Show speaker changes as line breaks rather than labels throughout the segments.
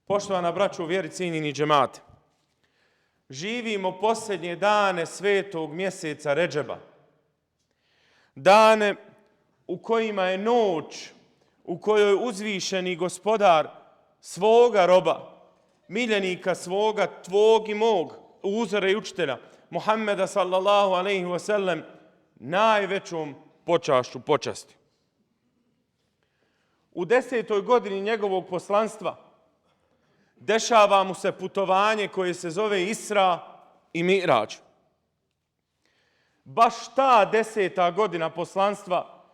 Poštovana braćo u vjeri, cijenjeni džemate, živimo posljednje dane svetog mjeseca Redžeba. Dane u kojima je noć, u kojoj uzvišeni gospodar svoga roba, miljenika svoga, tvog i mog, uzora i učitelja, Muhammeda sallallahu alejhi ve sellem, najvećom počašću počasti. U 10. godini njegovog poslanstva dešava mu se putovanje koje se zove Isra i Mi'rađ. Baš ta 10. godina poslanstva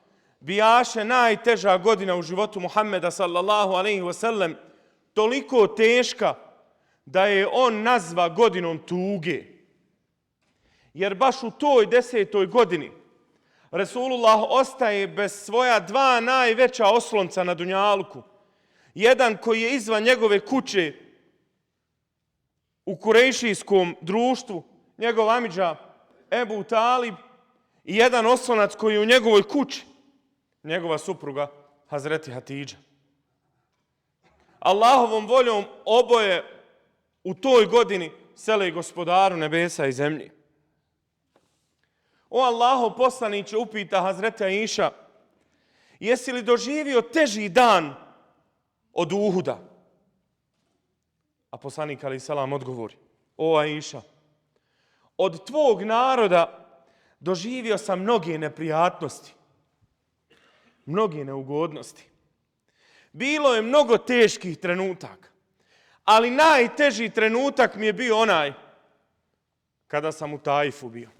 bijaše najteža godina u životu Muhammeda sallallahu alejhi ve sellem, toliko teška da je on nazva godinom tuge. Jer baš u toj 10. godini Resulullah ostaje bez svoja dva najveća oslonca na dunjaluku. Jedan koji je izvan njegove kuće u kurejšijskom društvu, njegov amidža Ebu Talib, i jedan oslonac koji je u njegovoj kući, njegova supruga Hazreti Hatidža. Allahovom voljom oboje u toj godini sele gospodaru nebesa i zemlji. O Allahov poslaniče, upita Hazreti Aisha, jesi li doživio teži dan od Uhuda? A poslanik alejhi selam odgovori, o Aisha, od tvog naroda doživio sam mnoge neprijatnosti, mnoge neugodnosti. Bilo je mnogo teških trenutaka, ali najteži trenutak mi je bio onaj kada sam u Taifu bio.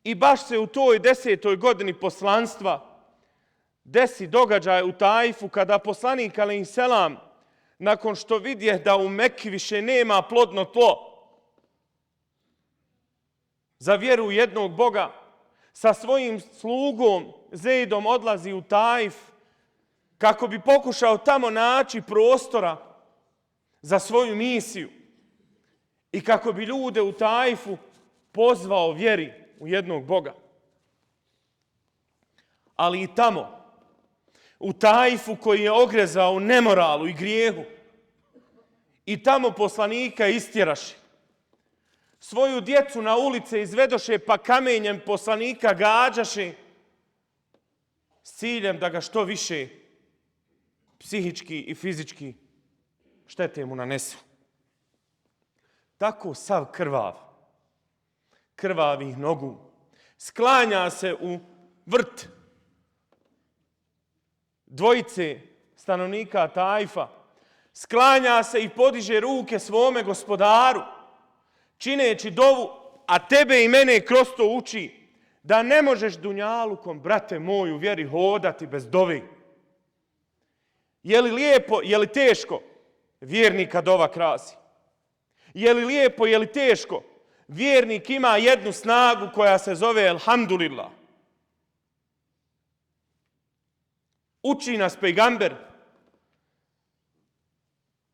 I baš se u toj 10. godini poslanstva desi događaj u Taifu kada poslanik alejhi selam, nakon što vidje da u Mekki više nema plodno tlo za vjeru jednog Boga, sa svojim slugom Zeidom odlazi u Taif kako bi pokušao tamo naći prostora za svoju misiju i kako bi ljude u Taifu pozvao vjeri u jednog Boga. Ali i tamo, u Taifu koji je ogrezao u nemoralu i grijehu, i tamo poslanika istjeraše. Svoju djecu na ulice izvedoše pa kamenjem poslanika gađaše s ciljem da ga što više psihički i fizički štete mu nanesu. Tako sav krvavih nogu, sklanja se u vrt dvojice stanovnika Taifa, sklanja se i podiže ruke svome gospodaru, čineći dovu, a tebe i mene kroz to uči da ne možeš dunjalukom, brate moj, u vjeri hodati bez dove. Je li lijepo, je li teško? Vjernika dova krasi. Je li lijepo, je li teško? Vjernik ima jednu snagu koja se zove Elhamdulillah. Uči nas pejgamber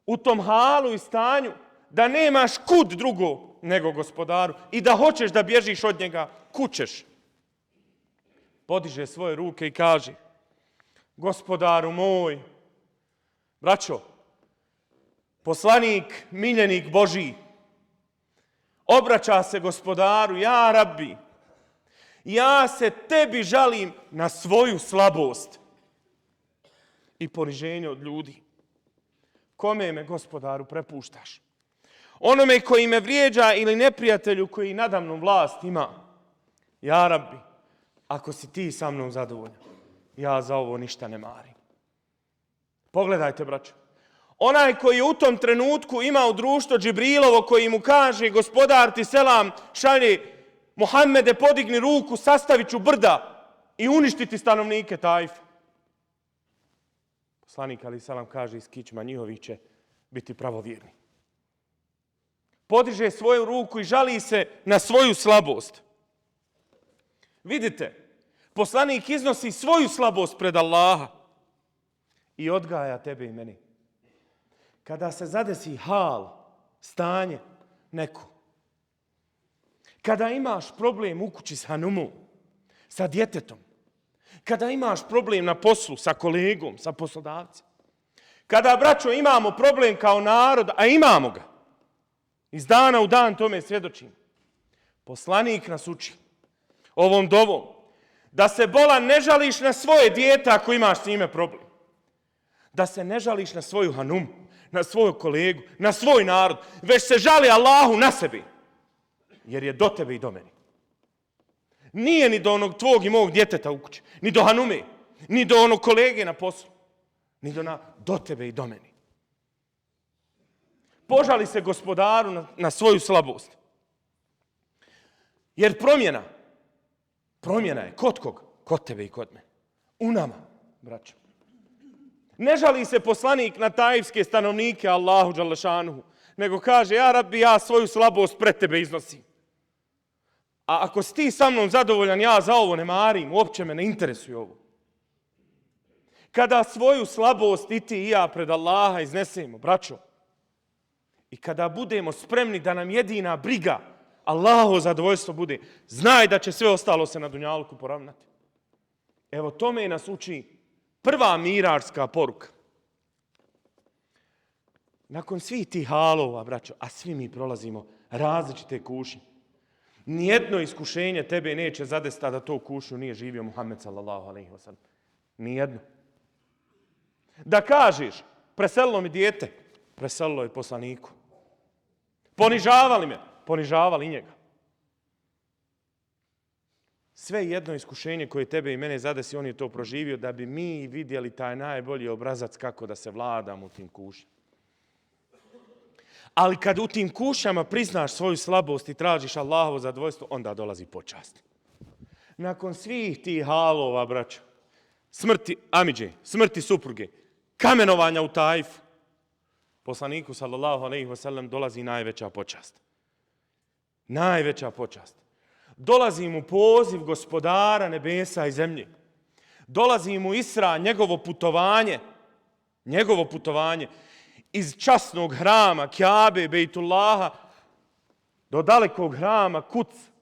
u tom halu i stanju da nemaš kud drugo nego gospodaru i da hoćeš da bježiš od njega, kućeš. Podiže svoje ruke i kaže, gospodaru moj, braćo, poslanik, miljenik Božiji, obraća se gospodaru, ja Rabbi, ja se tebi žalim na svoju slabost i poniženje od ljudi. Kome me, gospodaru, prepuštaš? Onome koji me vrijeđa ili neprijatelju koji nadamnom vlast ima? Ja Rabbi, ako si ti sa mnom zadovoljan, ja za ovo ništa ne marim. Pogledajte, braćo. Onaj koji je u tom trenutku imao društvo Džibrilovo koji mu kaže, gospodar ti selam šalje, Muhammede, podigni ruku, sastavit ću brda i uništiti stanovnike Taifa. Poslanik alejhi selam kaže iz kičma njihovih će biti pravovjerni. Podiže svoju ruku i žali se na svoju slabost. Vidite, poslanik iznosi svoju slabost pred Allaha i odgaja tebe i meni. Kada se zadesi hal, stanje, neko, kada imaš problem u kući s hanumom, sa djetetom, kada imaš problem na poslu, sa kolegom, sa poslodavcem, Kada, braćo, imamo problem kao narod, a imamo ga, iz dana u dan tome svjedočim, poslanik nas uči ovom dovom, da se bolan ne žališ na svoje dijete ako imaš s njime problem. Da se ne žališ na svoju hanumu, na svojeg kolegu, na svoj narod, već se žali Allahu na sebi, jer je do tebe i do meni. Nije ni do onog tvog i mog djeteta u kući, ni do hanume, ni do onog kolege na poslu, ni do tebe i do meni. Požali se gospodaru na svoju slabost. Jer promjena je kod koga? Kod tebe i kod mene. U nama, braćo. Ne žali se poslanik na taifske stanovnike Allahu dželešanuhu, nego kaže, ja Rabbi, ja svoju slabost pred tebe iznosim. A ako si ti sa mnom zadovoljan, ja za ovo ne marim, uopće me ne interesuje ovo. Kada svoju slabost i ti i ja pred Allaha iznesemo, braćo, i kada budemo spremni da nam jedina briga Allahovo zadovoljstvo bude, znaj da će sve ostalo se na dunjaluku poravnati. Evo tome nas uči prva miražska poruka. Nakon svih tih halova, braćo, a svi mi prolazimo različite kušnje, nijedno iskušenje tebe neće zadesiti da to kušnju nije živio Muhammed sallallahu alejhi ve sellem. Nijedno. Da kažeš, preselilo mi dijete, preselilo je poslaniku. Ponižavali me, ponižavali njega. Sve jedno iskušenje koje tebe i mene zadesi, on je to proživio da bi mi vidjeli taj najbolji obrazac kako da se vladamo u tim kušnjama. Ali kad u tim kušnjama priznaš svoju slabost i tražiš Allahovo zadovoljstvo, onda dolazi počast. Nakon svih tih halova, braćo, smrti amidže, smrti supruge, kamenovanja u Taifu, poslaniku sallallahu alejhi ve sellem dolazi najveća počast. Najveća počast. Dolazi mu poziv gospodara nebesa i zemlje. Dolazi mu Isra, njegovo putovanje iz časnog hrama Kjabe, Bejtullaha, do dalekog hrama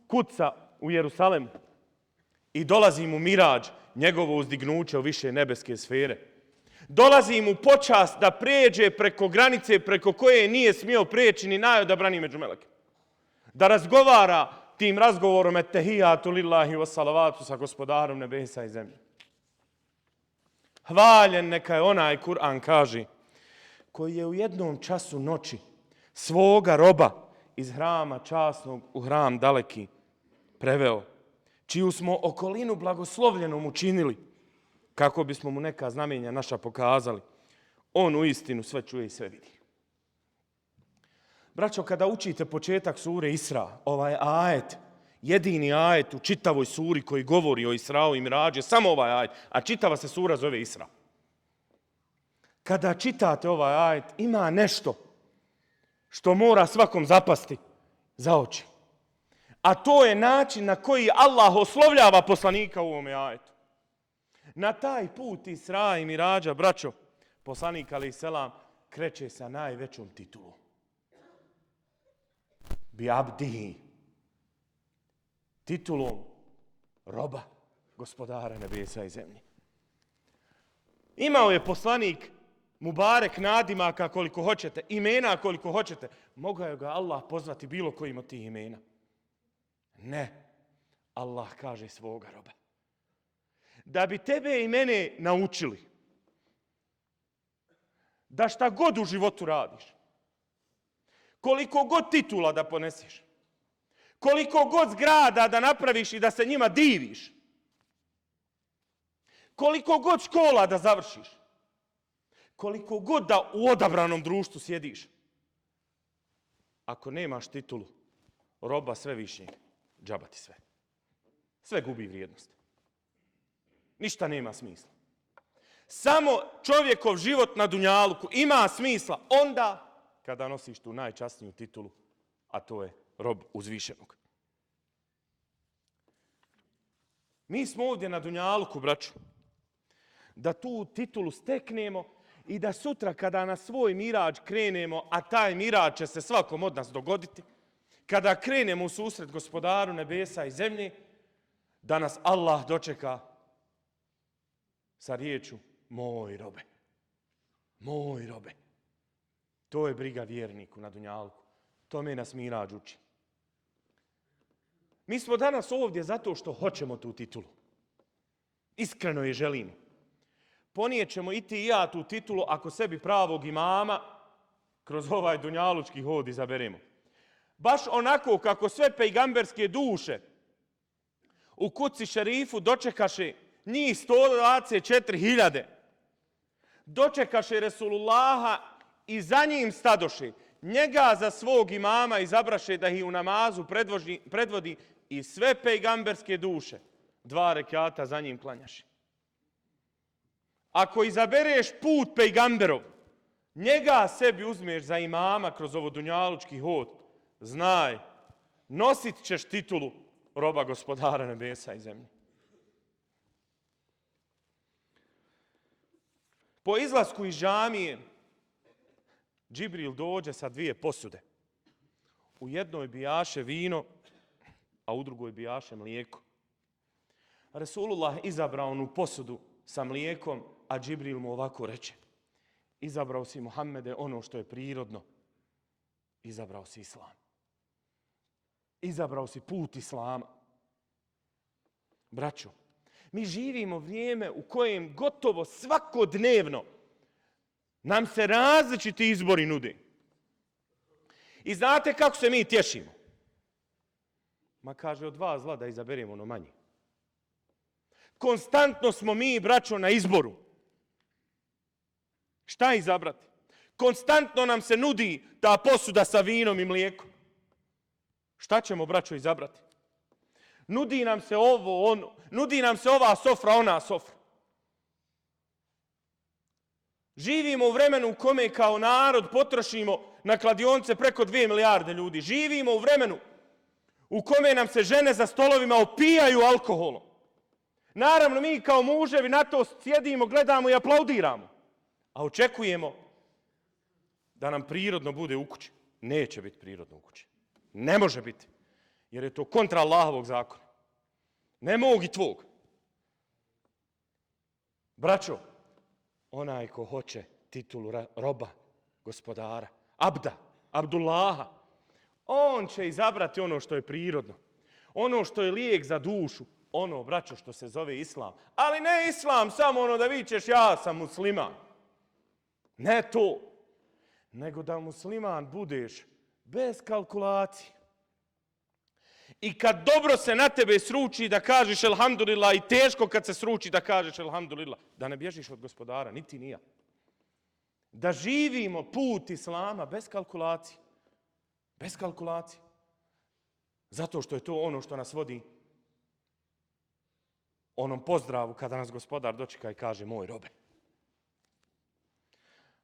Kuca u Jerusalemu. I dolazi mu mirađ, njegovo uzdignuće u više nebeske sfere. Dolazi mu počast da pređe preko granice preko koje nije smio prijeći ni najodabrani među meleke. Da razgovara tim razgovorom ettehijatu lillahi wa salavatu sa gospodarom nebesa i zemlje. Hvaljen neka je onaj, Kur'an kaže, koji je u jednom času noći svoga roba iz hrama časnog u hram daleki preveo, čiju smo okolinu blagoslovljenom učinili, kako bismo mu neka znamenja naša pokazali. On u istinu sve čuje i sve vidi. Braćo, kada učite početak sure Isra, ovaj ajet, jedini ajet u čitavoj suri koji govori o Israu i Mirađu, samo ovaj ajet, a čitava se sura zove Isra. Kada čitate ovaj ajet, ima nešto što mora svakom zapasti za oči. A to je način na koji Allah oslovljava poslanika u ovome ajetu. Na taj put Isra i Mirađa, braćo, poslanik alejhi selam kreće sa najvećom titulom. Bi abdihi. Titulom roba gospodara nebesa i zemlje. Imao je poslanik Mubarek nadimaka koliko hoćete, imena koliko hoćete. Mogao je ga Allah pozvati bilo kojim od tih imena. Ne. Allah kaže svoga roba. Da bi tebe i mene naučili da šta god u životu radiš, koliko god titula da ponesiš, koliko god zgrada da napraviš i da se njima diviš, koliko god škola da završiš, koliko god da u odabranom društvu sjediš, ako nemaš titulu roba svevišnjeg, džaba ti sve. Sve gubi vrijednost. Ništa nema smisla. Samo čovjekov život na dunjaluku ima smisla onda kada nosiš tu najčasniju titulu, a to je rob uzvišenog. Mi smo ovdje na dunjaluku, braću, da tu titulu steknemo i da sutra kada na svoj mirađ krenemo, a taj mirađ će se svakom od nas dogoditi, kada krenemo u susret gospodaru nebesa i zemlje, da nas Allah dočeka sa riječu moj robe. Moj robe. To je briga vjerniku na dunjalku. Tome nas Mirađ uči. Mi smo danas ovdje zato što hoćemo tu titulu. Iskreno je želimo. Ponijet ćemo i ti i ja tu titulu ako sebi pravog imama kroz ovaj dunjalučki hod izaberemo. Baš onako kako sve pejgamberske duše u kuci šerifu dočekaše njih 124.000. Dočekaše Resulullaha i za njim stadoše. Njega za svog imama izabraše da ih u namazu predvodi i sve pejgamberske duše 2 rekata za njim klanjaše. Ako izabereš put pejgamberov, njega sebi uzmeš za imama kroz ovo dunjalučki hod, znaj, nosit ćeš titulu roba gospodara nebesa i zemlje. Po izlasku iz džamije, Džibril dođe sa 2 posude. U jednoj bijaše vino, a u drugoj bijaše mlijeko. Resulullah izabrao onu posudu sa mlijekom, a Džibril mu ovako reče: izabrao si Muhammede ono što je prirodno, izabrao si islam. Izabrao si put islama. Braćo, mi živimo vrijeme u kojem gotovo svakodnevno nam se različiti izbori nude. I znate kako se mi tješimo? Ma kaže, od 2 zla da izaberemo ono manje. Konstantno smo mi, braćo, na izboru. Šta izabrati? Konstantno nam se nudi ta posuda sa vinom i mlijekom. Šta ćemo, braćo, izabrati? Nudi nam se ovo, ono. Nudi nam se ova sofra, ona sofra. Živimo u vremenu u kome kao narod potrošimo na kladionce preko 2 milijarde ljudi. Živimo u vremenu u kome nam se žene za stolovima opijaju alkoholom. Naravno, mi kao muževi na to sjedimo, gledamo i aplaudiramo. A očekujemo da nam prirodno bude u kući. Neće biti prirodno u kući. Ne može biti. Jer je to kontra Allahovog zakona. Ne mog i tvog. Braćo, onaj ko hoće titulu roba, gospodara, abda, Abdullaha, on će izabrati ono što je prirodno. Ono što je lijek za dušu. Ono, braćo, što se zove islam. Ali ne islam samo ono da vičeš ja sam musliman. Ne to. Nego da musliman budeš bez kalkulacije. I kad dobro se na tebe sruči da kažeš elhamdulillah i teško kad se sruči da kažeš elhamdulillah. Da ne bježiš od gospodara, niti ni ja. Da živimo put islama bez kalkulacije. Bez kalkulacije. Zato što je to ono što nas vodi onom pozdravu kada nas gospodar dočeka i kaže moj robe.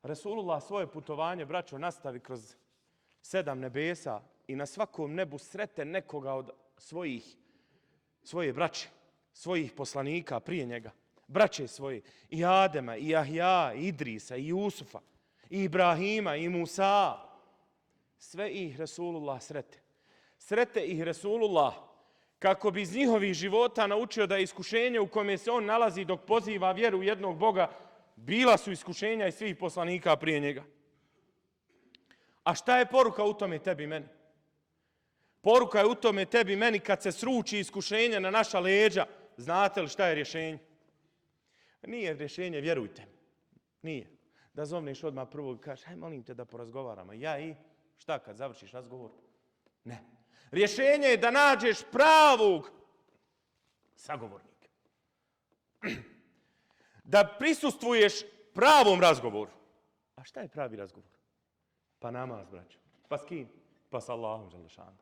Resulullah svoje putovanje, braćo, nastavi kroz 7 nebesa i na svakom nebu srete nekoga od svoje braće, svojih poslanika prije njega. Braće svoje, i Adema, i Jahja, i Idrisa, i Jusufa, i Ibrahima, i Musa. Sve ih Resulullah srete. Srete ih Resulullah kako bi iz njihovih života naučio da je iskušenje u kome se on nalazi dok poziva vjeru u jednog Boga, bila su iskušenja i svih poslanika prije njega. A šta je poruka u tome tebi i meni? Poruka je u tome tebi i meni kad se sruči iskušenje na naša leđa. Znate li šta je rješenje? Nije rješenje, vjerujte. Nije. Da zovneš odmah prvog i kažeš, aj molim te da porazgovaramo. Ja i šta kad završiš razgovor? Ne. Rješenje je da nađeš pravog sagovornika. Da prisustvuješ pravom razgovoru. A šta je pravi razgovor? Pa namaz, braćo. Pa s kim? Pa s Allahom želešanom.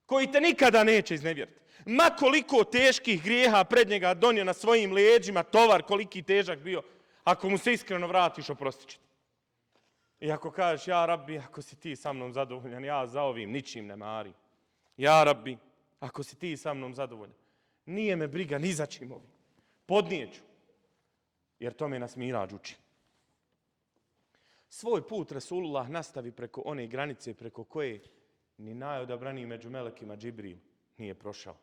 Koji te nikada neće iznevjeriti. Ma koliko teških grijeha pred njega donio na svojim leđima, tovar koliki težak bio, ako mu se iskreno vratiš, oprostit će. I ako kažeš, ja Rabbi, ako si ti sa mnom zadovoljan, ja za ovim ničim ne marim. Ja Rabbi, ako si ti sa mnom zadovoljan, nije me briga ni za čim ovim. Podnijeću. Jer tome nas Mirađ uči. Svoj put Resulullah nastavi preko one granice preko koje ni najodabraniji među melekima Džibril nije prošao.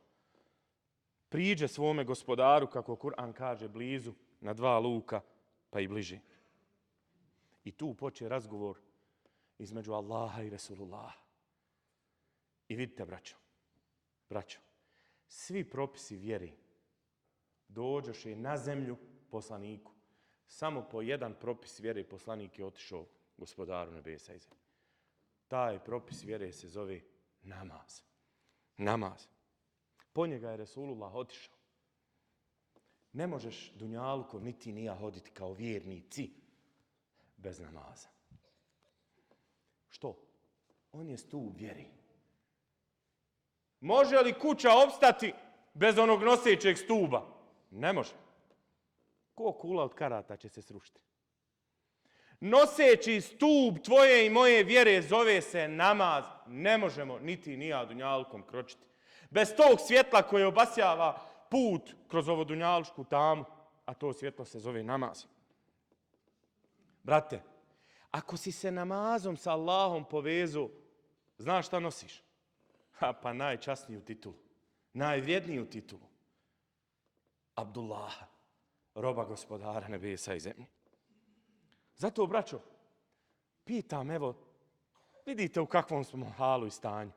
Priđe svome gospodaru, kako Kur'an kaže, blizu, na 2 luka pa i bliže. I tu poče razgovor između Allaha i Resulullaha. I vidite, braćo, svi propisi vjeri dođoše na zemlju poslaniku. Samo po jedan propis vjere poslanik je otišao Gospodaru nebesa i zemlje. Taj propis vjere se zove namaz. Namaz. Po njega je Resulullah otišao. Ne možeš dunjalkom niti ni ja hoditi kao vjernici bez namaza. Što? On je stup vjeri. Može li kuća opstati bez onog nosećeg stuba? Ne može. Ko kula od karata će se srušiti? Noseći stup tvoje i moje vjere zove se namaz. Ne možemo niti ni ja dunjalkom kročiti. Bez tog svjetla koje obasjava put kroz ovo dunjalušku tamu, a to svjetlo se zove namaz. Brate, ako si se namazom sa Allahom povezao, znaš šta nosiš? Pa najčasniju titulu, najvrijedniju titulu. Abdullaha, roba Gospodara nebesa i zemlje. Zato, braćo, pitam, evo, vidite u kakvom smo halu i stanju.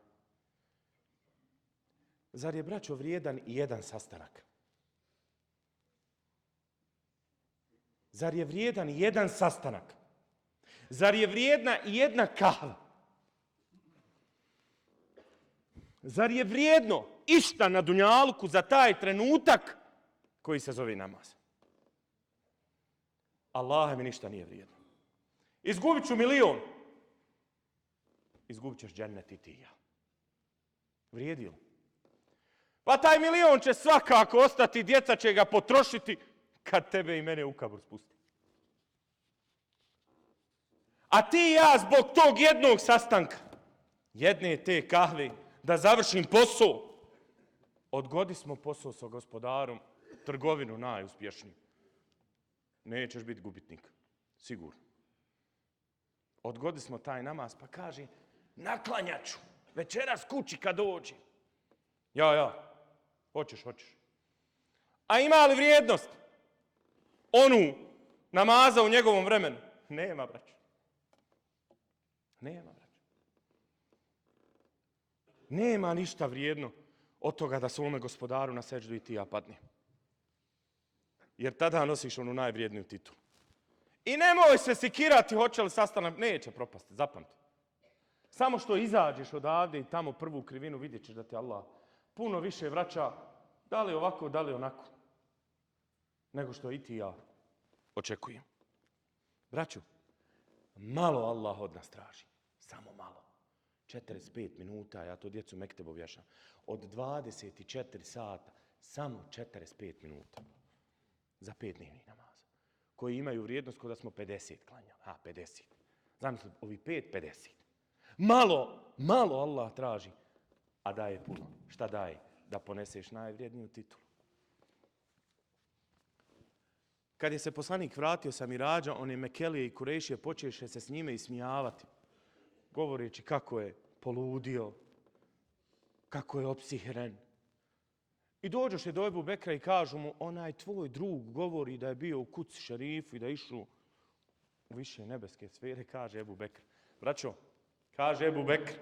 Zar je, braćo, vrijedan i jedan sastanak? Zar je vrijedan i jedan sastanak? Zar je vrijedna i jedna kahva? Zar je vrijedno išta na dunjalku za taj trenutak koji se zove namaz? Allah mi ništa nije vrijedno. Izgubit ću 1.000.000. Izgubit ćeš džennet i ti i ja. Vrijedi li? Pa taj 1.000.000 će svakako ostati, djeca će ga potrošiti kad tebe i mene u kabur spusti. A ti i ja zbog tog jednog sastanka, jedne te kahve, da završim posao, odgodi smo posao sa Gospodarom, trgovinu najuspješniju. Nećeš biti gubitnik, sigurno. Odgodi smo taj namaz, pa kaže, naklanjat ću večeras kući kad dođe. Ja, hoćeš. A ima li vrijednost onu namaza u njegovom vremenu? Nema, braćo. Nema ništa vrijedno od toga da svome Gospodaru na seđdu i ti ja padne. Jer tada nosiš onu najvrijedniju titulu. I nemoj se sikirati hoće li sastanak, neće propasti, zapamti. Samo što izađeš odavde i tamo prvu krivinu vidjet ćeš da te Allah puno više vraća, da li ovako, da li onako, nego što i ti ja očekujem. Braću, malo Allah od nas traži, samo malo. 45 minuta, ja to djecu mektebu objašnjam, od 24 sata, samo 45 minuta za 5 dnevnih namaza, koji imaju vrijednost kao da smo 50 klanjali. 50. Zamisli, ovi 50. Malo Allah traži, a daje puno. Šta daje? Da poneseš najvrijedniju titulu. Kad je se poslanik vratio sa Mirađa, one Mekelije i Kurejšije počeše se s njime ismijavati, govoreći kako je poludio, kako je opsihren. I dođoše do Ebu Bekra i kažu mu, onaj tvoj drug govori da je bio u kuci šerifu i da je išao u više nebeske sfere, kaže Ebu Bekr. Braćo, kaže Ebu Bekr,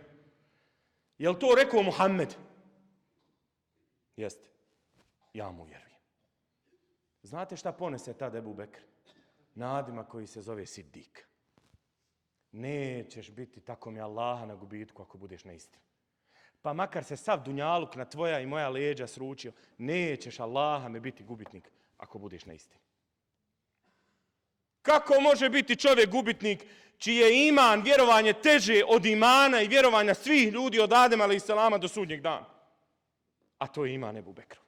je li to rekao Muhammed? Jeste. Ja mu vjerujem. Znate šta ponese tad Ebu Bekr? Nadimak koji se zove Siddik. Nećeš biti tako mi Allaha na gubitku ako budeš na istinu. Pa makar se sav dunjaluk na tvoja i moja leđa sručio, nećeš Allaha me biti gubitnik ako budeš na istinu. Kako može biti čovjek gubitnik čiji je iman, vjerovanje teže od imana i vjerovanja svih ljudi od Adema alaih salama do sudnjeg dana? A to je iman Ebu Bekru.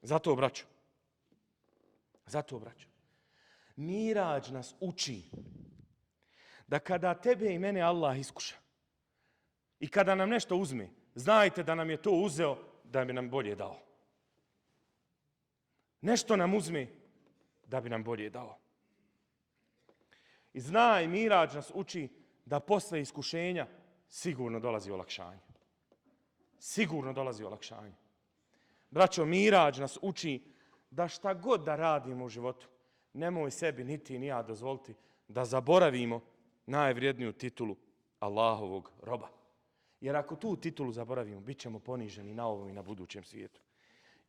Zato, braćo, Mirađ nas uči da kada tebe i mene Allah iskuša i kada nam nešto uzme, znajte da nam je to uzeo da bi nam bolje dao. Nešto nam uzme da bi nam bolje dao. I znaj, Mirađ nas uči da posle iskušenja sigurno dolazi olakšanje. Sigurno dolazi olakšanje. Braćo, Mirađ nas uči da šta god da radimo u životu, nemoj sebi niti ni ja dozvoliti da zaboravimo najvrijedniju titulu Allahovog roba. Jer ako tu titulu zaboravimo, bit ćemo poniženi na ovom i na budućem svijetu.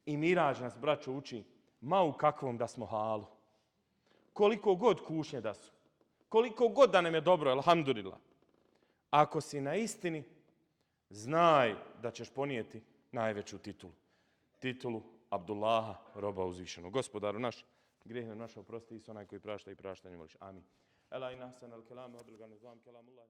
I Miraž nas, braćo, uči ma u kakvom da smo halu. Koliko god kušnje da su. Koliko god da nam je dobro, alhamdulillah. Ako si na istini, znaj da ćeš ponijeti najveću titulu. Titulu Abdullaha, roba uzvišenog. Gospodaru naš, grijeh nam naš oprosti i onaj koji prašta i praštanje moliš. Amin. Ela i nahsan al kelame, odruga nizam kelamullah.